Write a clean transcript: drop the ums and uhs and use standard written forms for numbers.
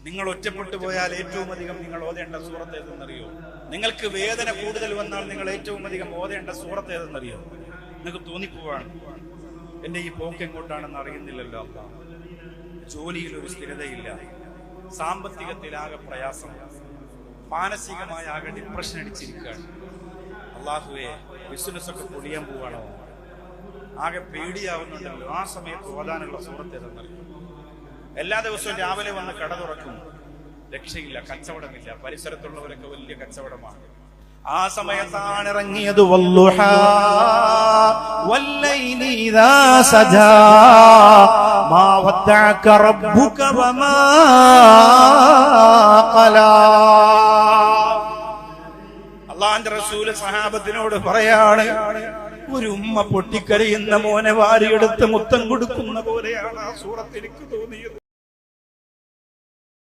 നിങ്ങൾ ഒറ്റപ്പെട്ടു പോയാൽ ഏറ്റവും അധികം നിങ്ങൾ ഓതേണ്ട സൂറത്ത് ഏതെന്നറിയോ? നിങ്ങൾക്ക് വേദന കൂടുതൽ വന്നാൽ നിങ്ങൾ ഏറ്റവും അധികം ഓതേണ്ട സൂറത്ത് ഏതെന്നറിയോ? നിങ്ങൾക്ക് തോന്നിപ്പോവാണ്, എന്റെ ഈ പോക്ക് എങ്ങോട്ടാണെന്ന് അറിയുന്നില്ലല്ലോ. ജോലിയിൽ ഒരു സ്ഥിരതയില്ല, സാമ്പത്തികത്തിലാകെ പ്രയാസം, മാനസികമായ ആകെ ഡിപ്രഷൻ അടിച്ചിരിക്കുകയാണ്. അള്ളാഹുവേ, ബിസിനസ് ഒക്കെ പൊളിയാൻ പോവാണോ? ആകെ പേടിയാവുന്നുണ്ടല്ലോ. ആ സമയത്ത് ഓതാനുള്ള സൂറത്ത് ഏതെന്നറിയോ? എല്ലാ ദിവസവും രാവിലെ വന്ന് കട തുറക്കും, രക്ഷയില്ല, കച്ചവടമില്ല. പരിസരത്തുള്ളവരൊക്കെ വലിയ കച്ചവടമാണ്. ആ സമയത്താണ് ഇറങ്ങിയത് വല്ലുഹാ വല്ലൈലി ഇദാ സജാ മാ വദ്ദഅക റബ്ബുക വമാ ഖലാ. അല്ലാഹുവിന്റെ റസൂൽ സഹാബത്തിനോട് പറയാണ്, ഒരു ഉമ്മ പൊട്ടിക്കരയുന്ന മോനെ വാരിയെടുത്ത് മുത്തം കൊടുക്കുന്ന പോലെയാണ് ആ സൂറത്ത് എനിക്ക് തോന്നിയത്.